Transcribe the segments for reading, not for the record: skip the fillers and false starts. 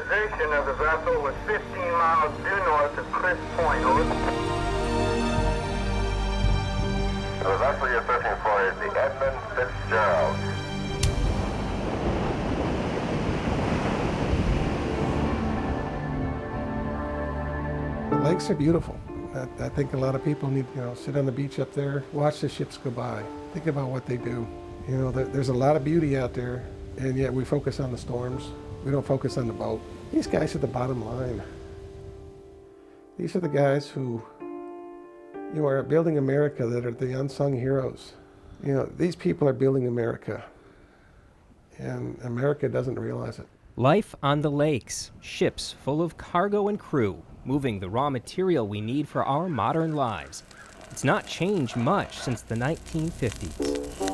position of the vessel was 15 miles due north of Chris Point. Over. The vessel you're searching for is the Edmund Fitzgerald. The lakes are beautiful. I think a lot of people need, sit on the beach up there, watch the ships go by, think about what they do. There's a lot of beauty out there, and yet we focus on the storms. We don't focus on the boat. These guys are the bottom line. These are the guys who, are building America, that are the unsung heroes. These people are building America, and America doesn't realize it. Life on the lakes, ships full of cargo and crew, moving the raw material we need for our modern lives. It's not changed much since the 1950s.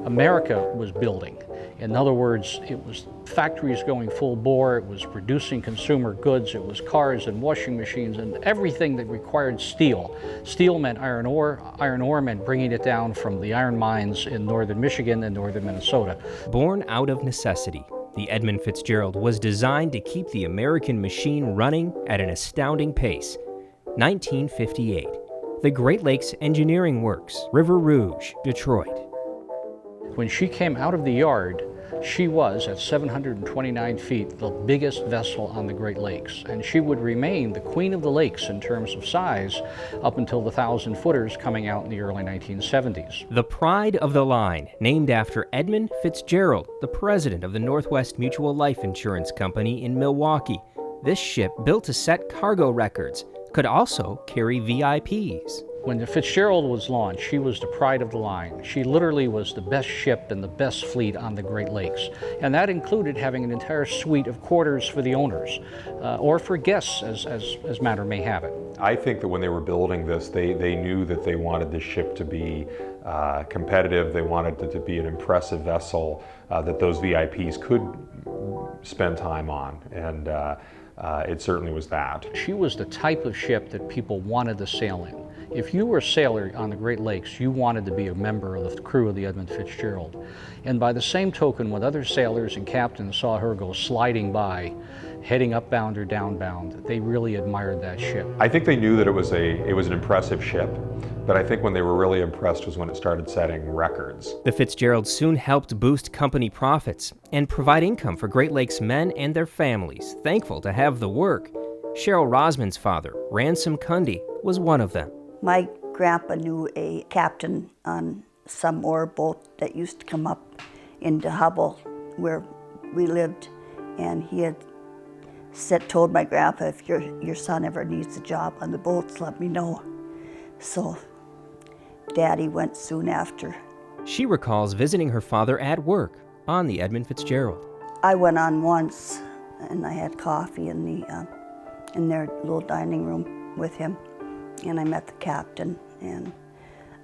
America was building. In other words, it was factories going full bore, it was producing consumer goods, it was cars and washing machines and everything that required steel. Steel meant iron ore meant bringing it down from the iron mines in northern Michigan and northern Minnesota. Born out of necessity, the Edmund Fitzgerald was designed to keep the American machine running at an astounding pace. 1958, the Great Lakes Engineering Works, River Rouge, Detroit. When she came out of the yard, she was, at 729 feet, the biggest vessel on the Great Lakes, and she would remain the queen of the lakes in terms of size up until the 1,000-footers coming out in the early 1970s. The pride of the line, named after Edmund Fitzgerald, the president of the Northwest Mutual Life Insurance Company in Milwaukee. This ship, built to set cargo records, could also carry VIPs. When the Fitzgerald was launched, she was the pride of the line. She literally was the best ship and the best fleet on the Great Lakes. And that included having an entire suite of quarters for the owners, or for guests, as matter may have it. I think that when they were building this, they knew that they wanted the ship to be competitive. They wanted it to be an impressive vessel that those VIPs could spend time on. And it certainly was that. She was the type of ship that people wanted to sail in. If you were a sailor on the Great Lakes, you wanted to be a member of the crew of the Edmund Fitzgerald. And by the same token, when other sailors and captains saw her go sliding by, heading upbound or downbound, they really admired that ship. I think they knew that it was an impressive ship, but I think when they were really impressed was when it started setting records. The Fitzgerald soon helped boost company profits and provide income for Great Lakes men and their families, thankful to have the work. Cheryl Rosman's father, Ransom Cundy, was one of them. My grandpa knew a captain on some ore boat that used to come up into Hubble, where we lived, and he had told my grandpa, if your son ever needs a job on the boats, let me know. So Daddy went soon after. She recalls visiting her father at work on the Edmund Fitzgerald. I went on once, and I had coffee in their little dining room with him. And I met the captain and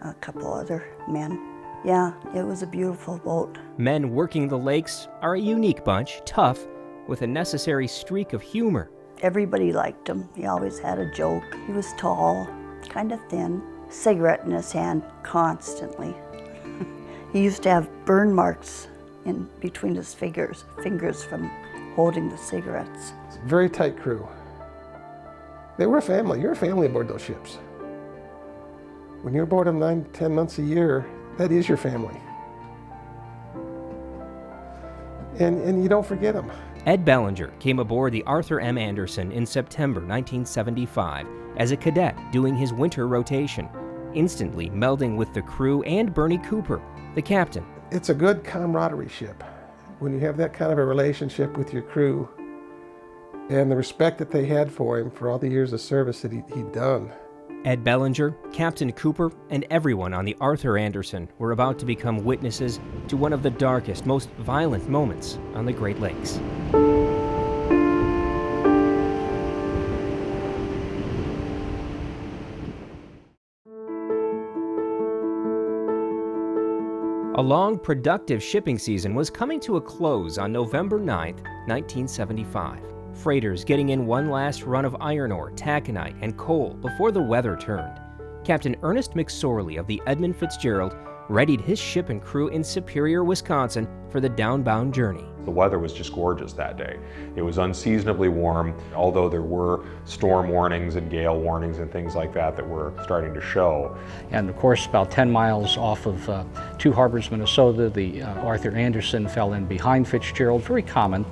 a couple other men. Yeah, it was a beautiful boat. Men working the lakes are a unique bunch, tough, with a necessary streak of humor. Everybody liked him. He always had a joke. He was tall, kind of thin, cigarette in his hand constantly. He used to have burn marks in between his fingers from holding the cigarettes. It's a very tight crew. They were a family. You're a family aboard those ships. When you're aboard them 9-10 months a year, that is your family. And you don't forget them. Ed Bellinger came aboard the Arthur M. Anderson in September 1975 as a cadet doing his winter rotation, instantly melding with the crew and Bernie Cooper, the captain. It's a good camaraderie ship. When you have that kind of a relationship with your crew, and the respect that they had for him for all the years of service that he'd done. Ed Bellinger, Captain Cooper, and everyone on the Arthur Anderson were about to become witnesses to one of the darkest, most violent moments on the Great Lakes. A long, productive shipping season was coming to a close on November 9th, 1975. Freighters getting in one last run of iron ore, taconite, and coal before the weather turned. Captain Ernest McSorley of the Edmund Fitzgerald readied his ship and crew in Superior, Wisconsin for the downbound journey. The weather was just gorgeous that day. It was unseasonably warm, although there were storm warnings and gale warnings and things like that that were starting to show. And of course, about 10 miles off of Two Harbors, Minnesota, the Arthur Anderson fell in behind Fitzgerald, very common.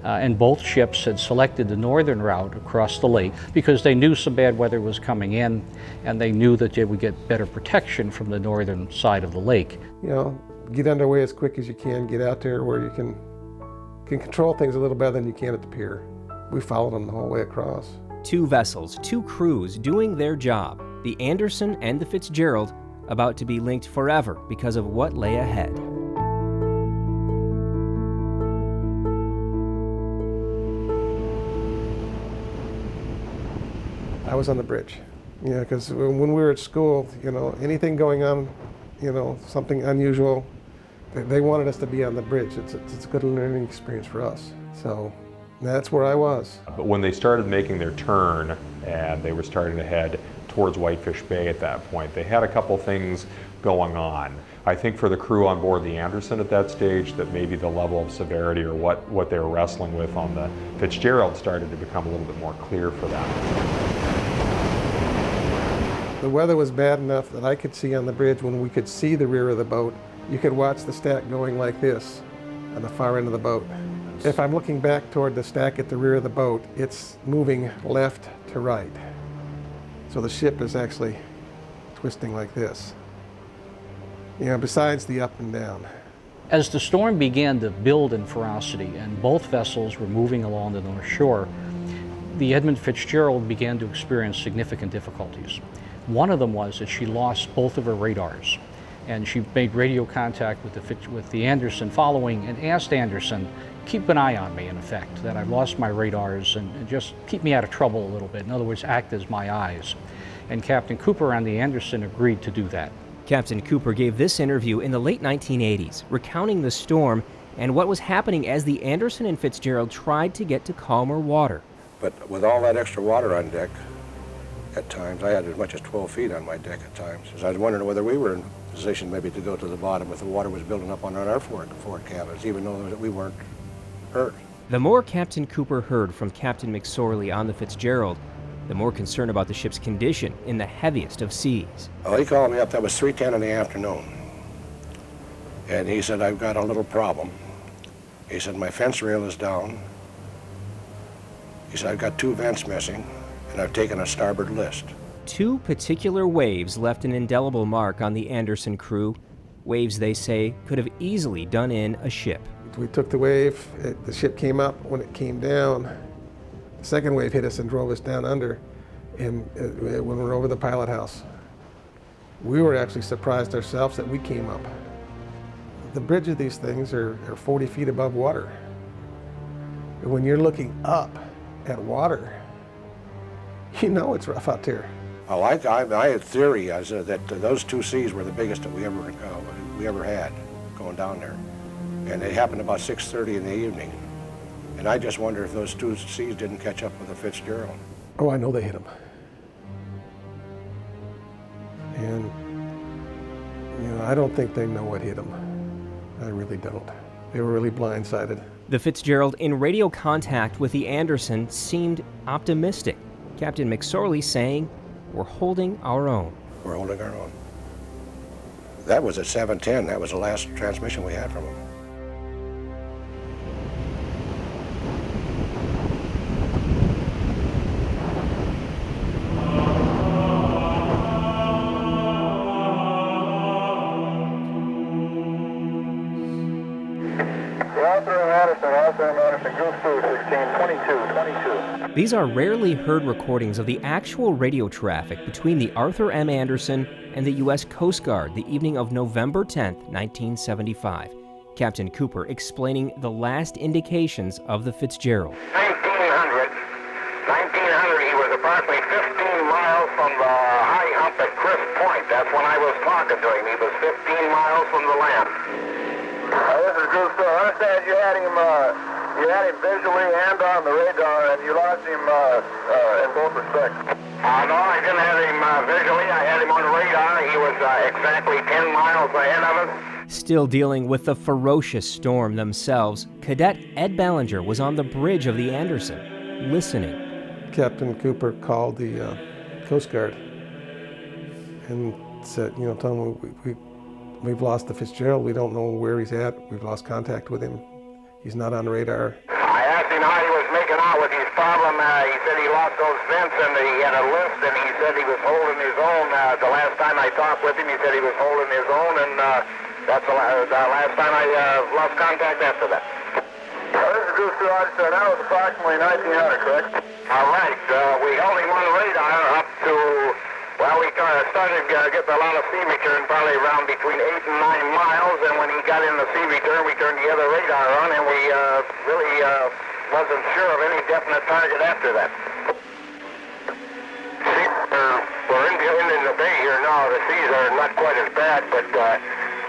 And both ships had selected the northern route across the lake because they knew some bad weather was coming in, and they knew that they would get better protection from the northern side of the lake. You know, get underway as quick as you can, get out there where you can control things a little better than you can at the pier. We followed them the whole way across. 2 vessels, 2 crews doing their job, the Anderson and the Fitzgerald, about to be linked forever because of what lay ahead. I was on the bridge, because when we were at school, anything going on, something unusual, they wanted us to be on the bridge. It's a good learning experience for us. So that's where I was. But when they started making their turn and they were starting to head towards Whitefish Bay at that point, they had a couple things going on. I think for the crew on board the Anderson at that stage, that maybe the level of severity or what they were wrestling with on the Fitzgerald started to become a little bit more clear for them. The weather was bad enough that I could see on the bridge when we could see the rear of the boat. You could watch the stack going like this on the far end of the boat. If I'm looking back toward the stack at the rear of the boat, it's moving left to right. So the ship is actually twisting like this, besides the up and down. As the storm began to build in ferocity and both vessels were moving along the North Shore, the Edmund Fitzgerald began to experience significant difficulties. One of them was that she lost both of her radars, and she made radio contact with the Anderson following and asked Anderson, keep an eye on me, in effect, that I've lost my radars and just keep me out of trouble a little bit. In other words, act as my eyes. And Captain Cooper on the Anderson agreed to do that. Captain Cooper gave this interview in the late 1980s, recounting the storm and what was happening as the Anderson and Fitzgerald tried to get to calmer water. But with all that extra water on deck, at times, I had as much as 12 feet on my deck at times. So I was wondering whether we were in position maybe to go to the bottom if the water was building up on our forward cabins, even though we weren't hurt. The more Captain Cooper heard from Captain McSorley on the Fitzgerald, the more concern about the ship's condition in the heaviest of seas. Well, he called me up, that was 3:10 in the afternoon. And he said, I've got a little problem. He said, my fence rail is down. He said, I've got 2 vents missing, and I've taken a starboard list. 2 particular waves left an indelible mark on the Anderson crew, waves they say could have easily done in a ship. We took the wave, the ship came up. When it came down, the second wave hit us and drove us down under, and when we were over the pilot house. We were actually surprised ourselves that we came up. The bridge of these things are 40 feet above water. And when you're looking up at water, it's rough out there. Well, I had a theory that those 2 seas were the biggest that we ever had going down there. And it happened about 6:30 in the evening. And I just wonder if those 2 seas didn't catch up with the Fitzgerald. Oh, I know they hit them. And, I don't think they know what hit them. I really don't. They were really blindsided. The Fitzgerald, in radio contact with the Anderson, seemed optimistic. Captain McSorley saying, we're holding our own. We're holding our own. That was at 7:10. That was the last transmission we had from them. These are rarely heard recordings of the actual radio traffic between the Arthur M. Anderson and the U.S. Coast Guard the evening of November 10, 1975. Captain Cooper explaining the last indications of the Fitzgerald. 1900, he was approximately 15 miles from the high hump at Chris Point. That's when I was talking to him. He was 15 miles from the land. This is Goose. I understand you had him visually and on the radar, and you lost him in both respects. No, I didn't have him visually. I had him on radar. He was exactly 10 miles ahead of us. Still dealing with the ferocious storm themselves, Cadet Ed Ballinger was on the bridge of the Anderson, listening. Captain Cooper called the Coast Guard and said, tell him we've lost the Fitzgerald. We don't know where he's at. We've lost contact with him. He's not on radar. I asked him how he was making out with his problem. He said he lost those vents and he had a lift, and he said he was holding his own. The last time I talked with him, he said he was holding his own, and that's the last time I lost contact after that. This is Goose Roger. That was approximately 1900, correct? All right. We held him on radar up to, well, we started getting a lot of sea return, probably around between 8 and 9 miles, and when he got in the sea return, we turned the other radar on, and we really wasn't sure of any definite target after that. We're in the bay here now. The seas are not quite as bad, but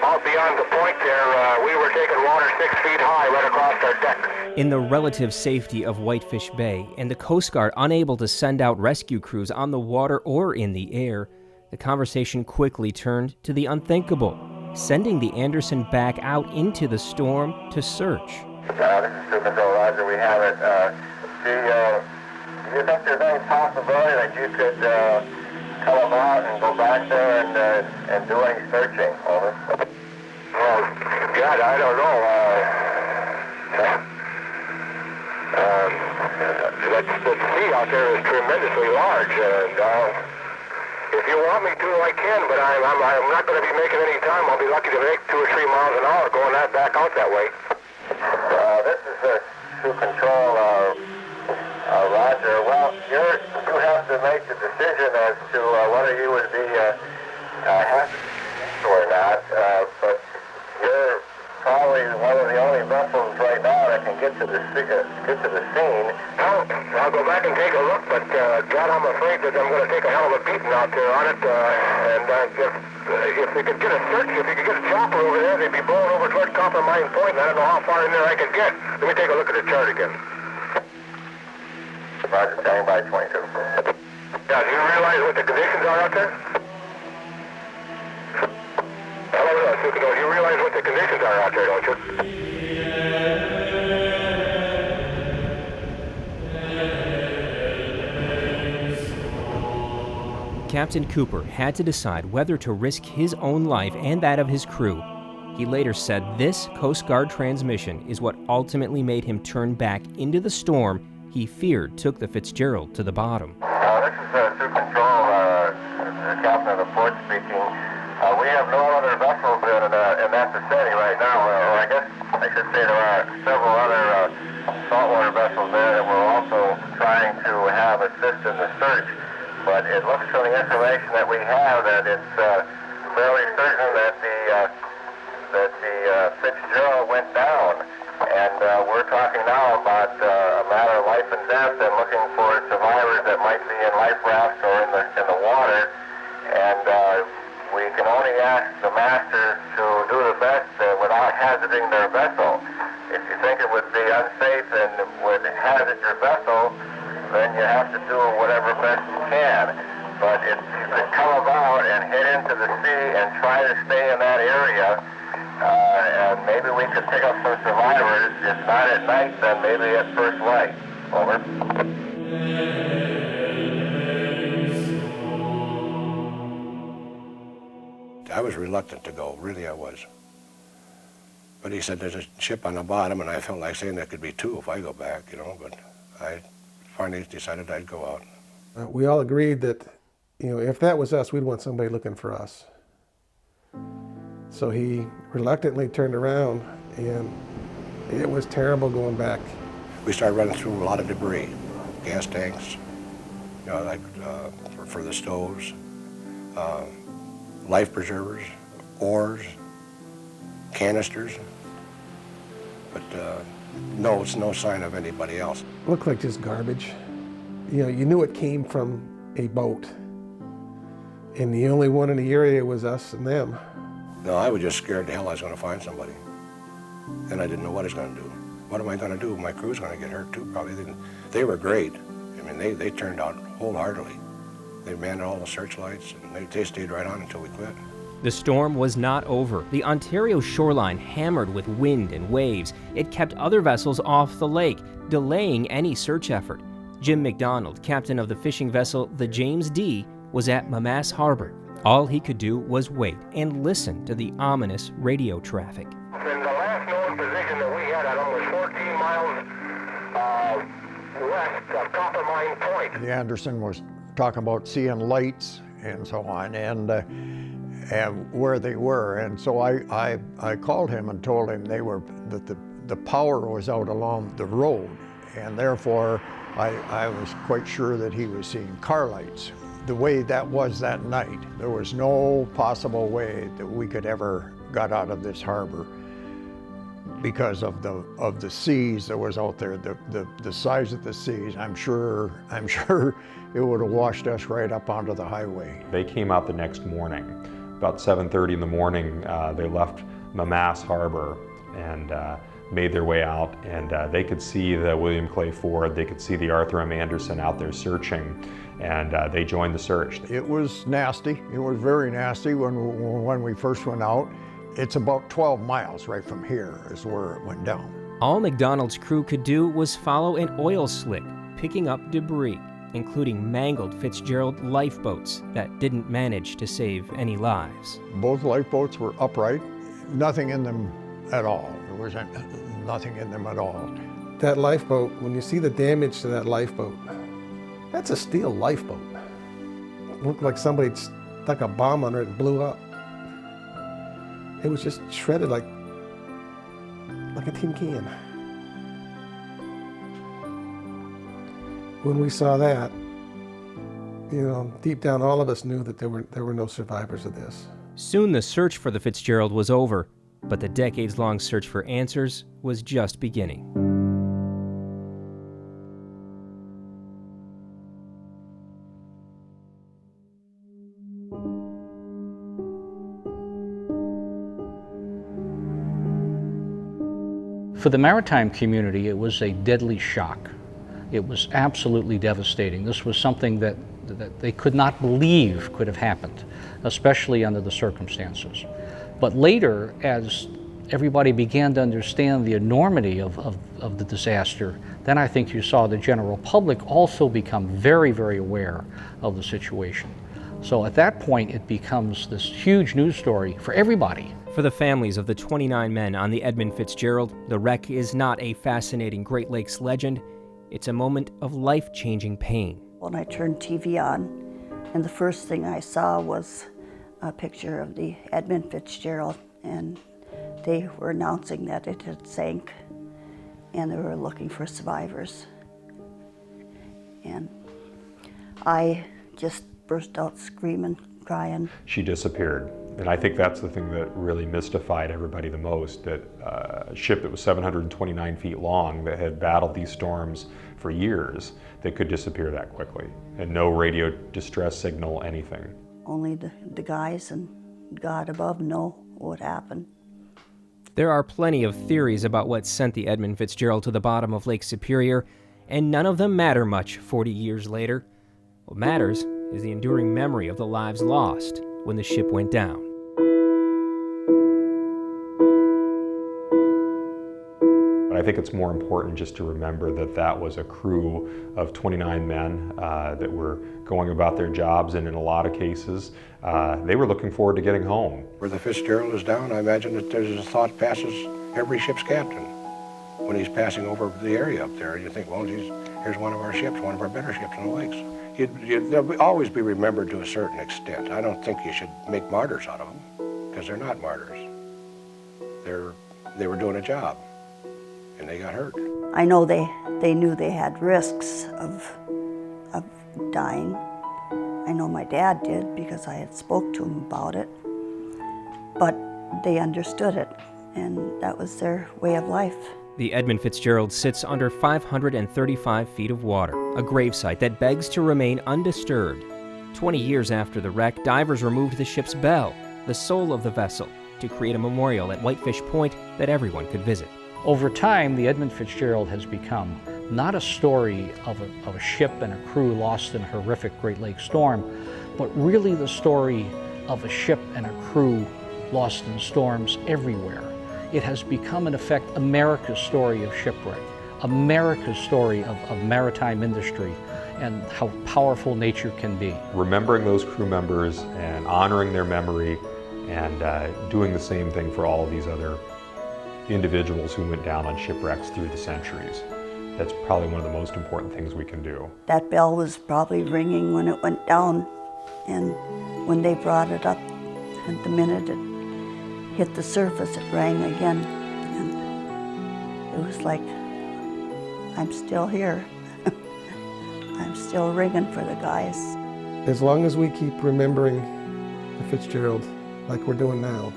out beyond the point there, we were taking water 6 feet high right across our deck. In the relative safety of Whitefish Bay, and the Coast Guard unable to send out rescue crews on the water or in the air, the conversation quickly turned to the unthinkable, sending the Anderson back out into the storm to search. This is Super Control Roger. We have it. Do you think there's any possibility that you could come out and go back there and do any searching? Over. Oh, God, I don't know. The sea out there is tremendously large, and if you want me to, I can, but I'm not going to be making any time. I'll be lucky to make 2 or 3 miles an hour going back out that way. This is to control, Roger. Well, you have to make the decision as to whether you would be happy or not, but you're probably one of the only vessels right now that can get to the scene. I'll go back and take a look, but God, I'm afraid that I'm going to take a hell of a beating out there on it. If we could get a search, if we could get a chopper over there, they'd be blowing over toward Copper Mine Point, and I don't know how far in there I could get. Let me take a look at the chart again. Roger, standing by 22. Yeah, do you realize what the conditions are out there? Hello, Super. You realize what the conditions are out there, don't you? Captain Cooper had to decide whether to risk his own life and that of his crew. He later said this Coast Guard transmission is what ultimately made him turn back into the storm he feared took the Fitzgerald to the bottom. This is Super Control, the captain of the port speaking. We have no other vessels in that vicinity right now, or I guess I should say there are several other saltwater vessels there that we're also trying to have assist in the search. But it looks from the information that we have that it's fairly certain that the Fitzgerald went down, and we're talking now about a matter of life and death and looking for survivors that might be in life rafts or in the water, and we can only ask the masters to do the best without hazarding their vessel. If you think it would be unsafe and would hazard your vessel, then you have to do whatever best you can. But if you could come about and head into the sea and try to stay in that area, and maybe we could pick up some survivors, if not at night, then maybe at first light. Over. I was reluctant to go, really I was. But he said there's a ship on the bottom, and I felt like saying there could be 2 if I go back, but I finally decided I'd go out. We all agreed that, if that was us, we'd want somebody looking for us. So he reluctantly turned around, and it was terrible going back. We started running through a lot of debris, gas tanks, for the stoves, life preservers, oars, canisters, but no, it's no sign of anybody else. It looked like just garbage. You knew it came from a boat, and the only one in the area was us and them. No, I was just scared to hell I was going to find somebody, and I didn't know what I was going to do. What am I going to do? My crew's going to get hurt too, probably. They were great. I mean, they turned out wholeheartedly. They manned all the searchlights, and they stayed right on until we quit. The storm was not over. The Ontario shoreline hammered with wind and waves. It kept other vessels off the lake, delaying any search effort. Jim McDonald, captain of the fishing vessel the James D., was at Mamass Harbor. All he could do was wait and listen to the ominous radio traffic. In the last known position that we had at almost 14 miles west of Copper Mine Point. The Anderson was talking about seeing lights and so on, and where they were. And so I called him and told him that the power was out along the road, and therefore I was quite sure that he was seeing car lights. The way that was that night, there was no possible way that we could ever got out of this harbor because of the seas that was out there, the size of the seas. I'm sure it would have washed us right up onto the highway. They came out the next morning. About 7:30 in the morning, they left Mamass Harbor and made their way out, and they could see the William Clay Ford, they could see the Arthur M. Anderson out there searching, and they joined the search. It was nasty. It was very nasty when we first went out. It's about 12 miles right from here is where it went down. All McDonald's crew could do was follow an oil slick, picking up debris, including mangled Fitzgerald lifeboats that didn't manage to save any lives. Both lifeboats were upright, nothing in them at all. There was nothing in them at all. That lifeboat, when you see the damage to that lifeboat, that's a steel lifeboat. It looked like somebody stuck a bomb under it and blew up. It was just shredded like a tin can. When we saw that, deep down all of us knew that there were no survivors of this. Soon the search for the Fitzgerald was over, but the decades-long search for answers was just beginning. For the maritime community, it was a deadly shock. It was absolutely devastating. This was something that they could not believe could have happened, especially under the circumstances. But later, as everybody began to understand the enormity of the disaster, then I think you saw the general public also become very, very aware of the situation. So at that point, it becomes this huge news story for everybody. For the families of the 29 men on the Edmund Fitzgerald, the wreck is not a fascinating Great Lakes legend. It's a moment of life-changing pain. When I turned TV on, and the first thing I saw was a picture of the Edmund Fitzgerald, and they were announcing that it had sank, and they were looking for survivors. And I just burst out screaming, crying. She disappeared. And I think that's the thing that really mystified everybody the most, that a ship that was 729 feet long that had battled these storms for years, that could disappear that quickly. And no radio distress signal, anything. Only the guys and God above know what happened. There are plenty of theories about what sent the Edmund Fitzgerald to the bottom of Lake Superior, and none of them matter much 40 years later. What matters is the enduring memory of the lives lost when the ship went down. But I think it's more important just to remember that that was a crew of 29 men that were going about their jobs, and in a lot of cases, they were looking forward to getting home. Where the Fitzgerald is down, I imagine that there's a thought passes every ship's captain when he's passing over the area up there. You think, well, geez, here's one of our ships, one of our better ships in the lakes. They'll always be remembered to a certain extent. I don't think you should make martyrs out of them, because they're not martyrs. They were doing a job, and they got hurt. I know they knew they had risks of dying. I know my dad did, because I had spoke to him about it. But they understood it, and that was their way of life. The Edmund Fitzgerald sits under 535 feet of water, a gravesite that begs to remain undisturbed. 20 years after the wreck, divers removed the ship's bell, the soul of the vessel, to create a memorial at Whitefish Point that everyone could visit. Over time, the Edmund Fitzgerald has become not a story of a ship and a crew lost in a horrific Great Lakes storm, but really the story of a ship and a crew lost in storms everywhere. It has become, in effect, America's story of shipwreck, America's story of maritime industry, and how powerful nature can be. Remembering those crew members and honoring their memory and doing the same thing for all of these other individuals who went down on shipwrecks through the centuries. That's probably one of the most important things we can do. That bell was probably ringing when it went down, and when they brought it up, and the minute it hit the surface, it rang again. And it was like, I'm still here. I'm still ringing for the guys. As long as we keep remembering the Fitzgerald like we're doing now,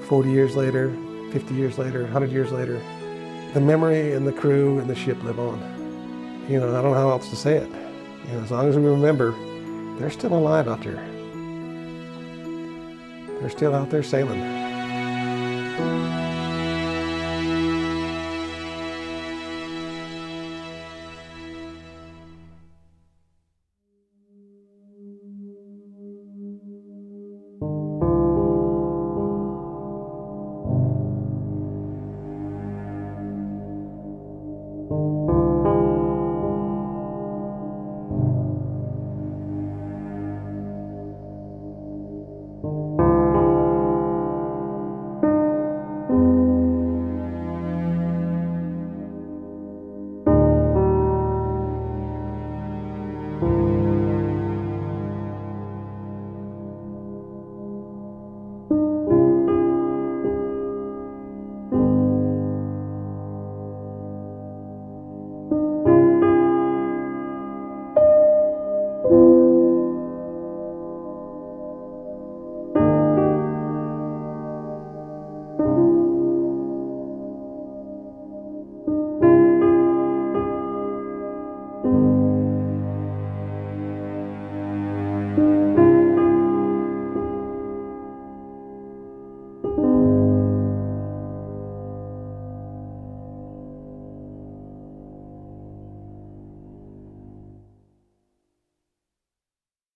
40 years later, 50 years later, 100 years later, the memory and the crew and the ship live on. You know, I don't know how else to say it. You know, as long as we remember, they're still alive out there. They're still out there sailing.